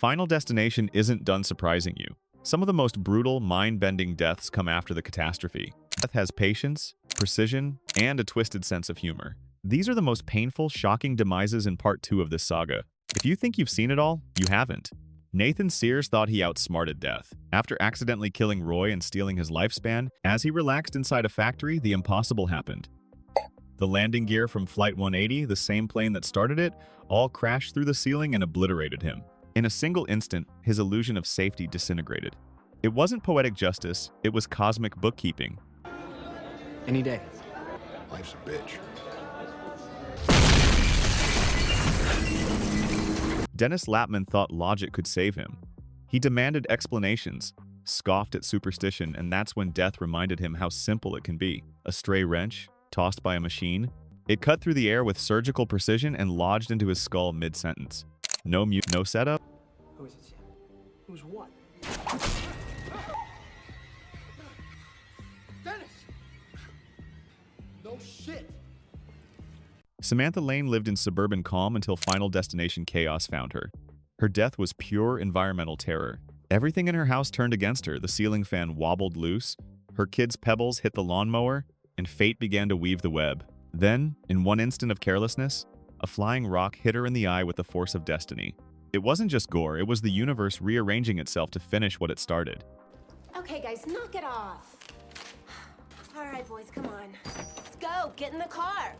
Final Destination isn't done surprising you. Some of the most brutal, mind-bending deaths come after the catastrophe. Death has patience, precision, and a twisted sense of humor. These are the most painful, shocking demises in part 2 of this saga. If you think you've seen it all, you haven't. Nathan Sears thought he outsmarted death. After accidentally killing Roy and stealing his lifespan, as he relaxed inside a factory, the impossible happened. The landing gear from Flight 180, the same plane that started it, all crashed through the ceiling and obliterated him. In a single instant, his illusion of safety disintegrated. It wasn't poetic justice, it was cosmic bookkeeping. Any day. Life's a bitch. Dennis Lapman thought logic could save him. He demanded explanations, scoffed at superstition, and that's when death reminded him how simple it can be. A stray wrench, tossed by a machine. It cut through the air with surgical precision and lodged into his skull mid-sentence. No mute, no setup. Who is it? Who's what? Dennis! No shit! Samantha Lane lived in suburban calm until Final Destination chaos found her. Her death was pure environmental terror. Everything in her house turned against her. The ceiling fan wobbled loose, her kids' pebbles hit the lawnmower, and fate began to weave the web. Then, in one instant of carelessness, a flying rock hit her in the eye with the force of destiny. It wasn't just gore, it was the universe rearranging itself to finish what it started. Okay, guys, knock it off. All right, boys, come on. Let's go. Get in the car.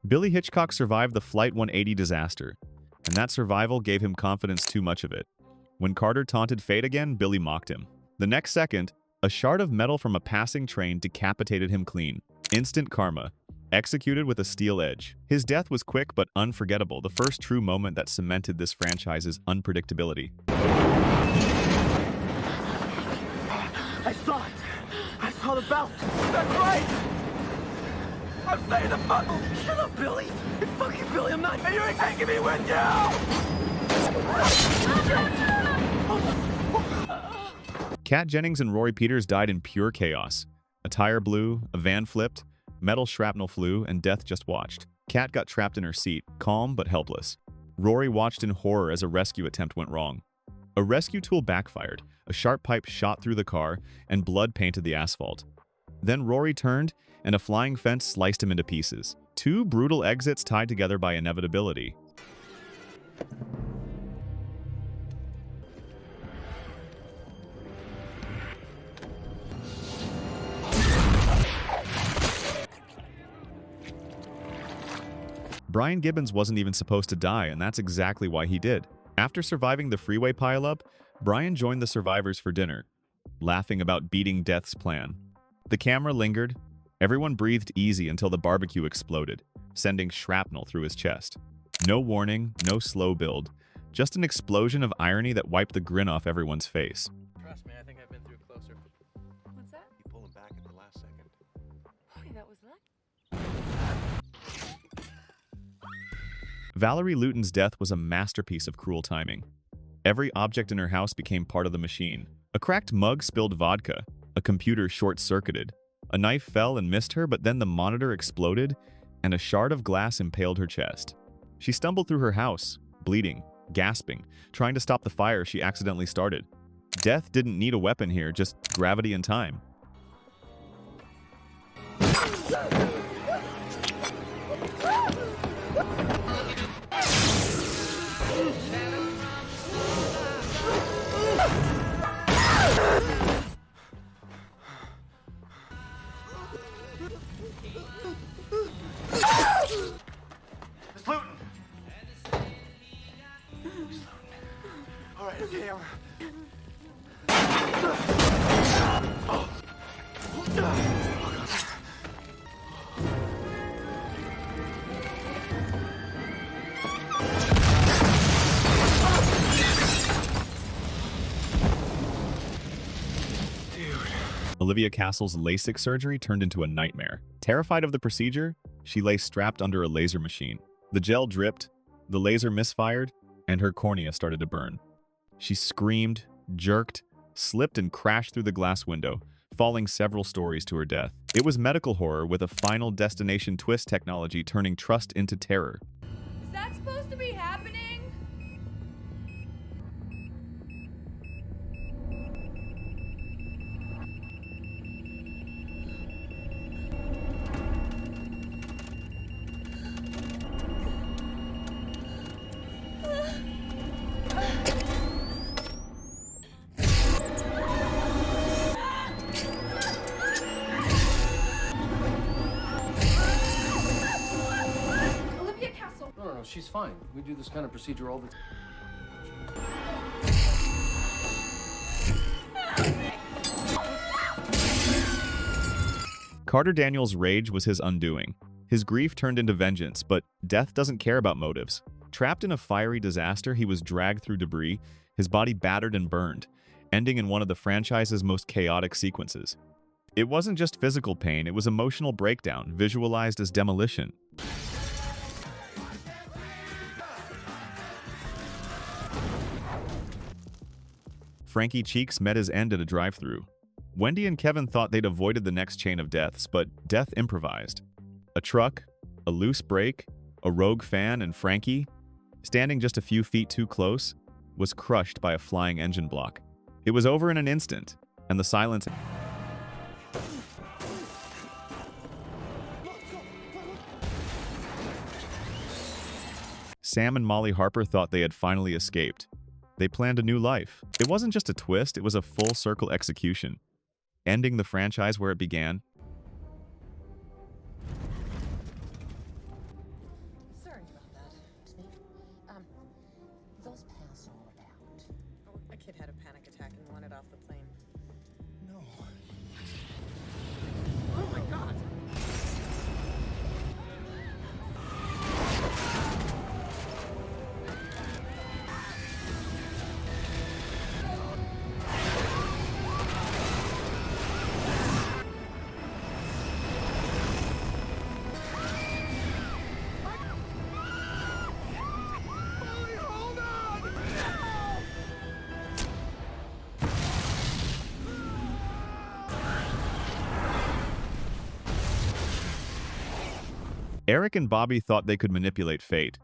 Billy Hitchcock survived the Flight 180 disaster, and that survival gave him confidence too much of it. When Carter taunted fate again, Billy mocked him. The next second, a shard of metal from a passing train decapitated him clean. Instant karma, executed with a steel edge. His death was quick but unforgettable, the first true moment that cemented this franchise's unpredictability. I saw it! I saw the belt! That's right! I'm saying the fuck! Oh, shut up, Billy! It's fucking Billy, I'm not- And you ain't taking me with you! Kat Jennings and Rory Peters died in pure chaos. A tire blew, a van flipped, metal shrapnel flew, and death just watched. Kat got trapped in her seat, calm but helpless. Rory watched in horror as a rescue attempt went wrong. A rescue tool backfired, a sharp pipe shot through the car, and blood painted the asphalt. Then Rory turned, and a flying fence sliced him into pieces. Two brutal exits tied together by inevitability. Brian Gibbons wasn't even supposed to die, and that's exactly why he did. After surviving the freeway pileup, Brian joined the survivors for dinner, laughing about beating death's plan. The camera lingered. Everyone breathed easy until the barbecue exploded, sending shrapnel through his chest. No warning, no slow build, just an explosion of irony that wiped the grin off everyone's face. Trust me, I think I've been through closer. What's that? You pull him back at the last second. Boy, that was lucky. Valerie Luton's death was a masterpiece of cruel timing. Every object in her house became part of the machine. A cracked mug spilled vodka, a computer short-circuited, a knife fell and missed her, but then the monitor exploded, and a shard of glass impaled her chest. She stumbled through her house, bleeding, gasping, trying to stop the fire she accidentally started. Death didn't need a weapon here, just gravity and time. Miss Luton! All right, okay, Olivia Castle's LASIK surgery turned into a nightmare. Terrified of the procedure, she lay strapped under a laser machine. The gel dripped, the laser misfired, and her cornea started to burn. She screamed, jerked, slipped, and crashed through the glass window, falling several stories to her death. It was medical horror with a Final Destination twist technology turning trust into terror. Is that supposed to be happening? No, she's fine. We do this kind of procedure all the Carter Daniels' rage was his undoing. His grief turned into vengeance, but death doesn't care about motives. Trapped in a fiery disaster, he was dragged through debris, his body battered and burned, ending in one of the franchise's most chaotic sequences. It wasn't just physical pain, it was emotional breakdown, visualized as demolition. Frankie Cheeks met his end at a drive-thru. Wendy and Kevin thought they'd avoided the next chain of deaths, but death improvised. A truck, a loose brake, a rogue fan, and Frankie, standing just a few feet too close, was crushed by a flying engine block. It was over in an instant, and the silence... Sam and Molly Harper thought they had finally escaped. They planned a new life. It wasn't just a twist, it was a full-circle execution, ending the franchise where it began. Sorry about that. Those pants all about. Oh, a kid had a panic attack and wanted off the plane. No. Oh my god! Eric and Bobby thought they could manipulate fate.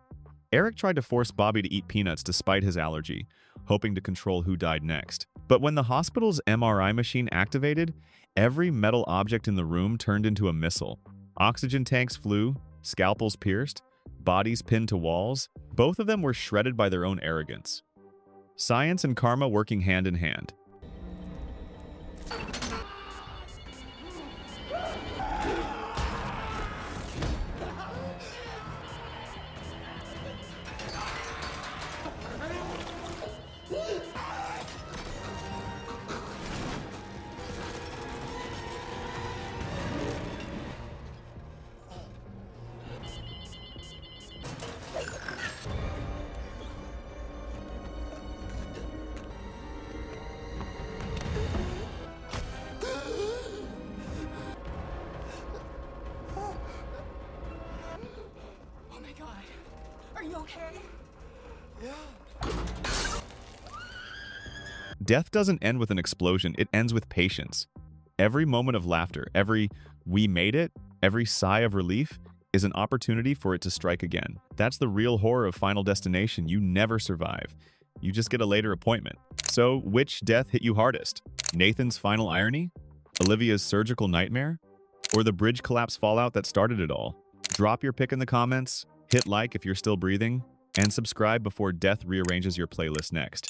Eric tried to force Bobby to eat peanuts despite his allergy, hoping to control who died next. But when the hospital's MRI machine activated, every metal object in the room turned into a missile. Oxygen tanks flew, scalpels pierced, bodies pinned to walls. Both of them were shredded by their own arrogance. Science and karma working hand in hand. Death doesn't end with an explosion, it ends with patience. Every moment of laughter, every "we made it," every sigh of relief is an opportunity for it to strike again. That's the real horror of Final Destination. You never survive. You just get a later appointment. So, which death hit you hardest? Nathan's final irony? Olivia's surgical nightmare? Or the bridge collapse fallout that started it all? Drop your pick in the comments, hit like if you're still breathing, and subscribe before death rearranges your playlist next.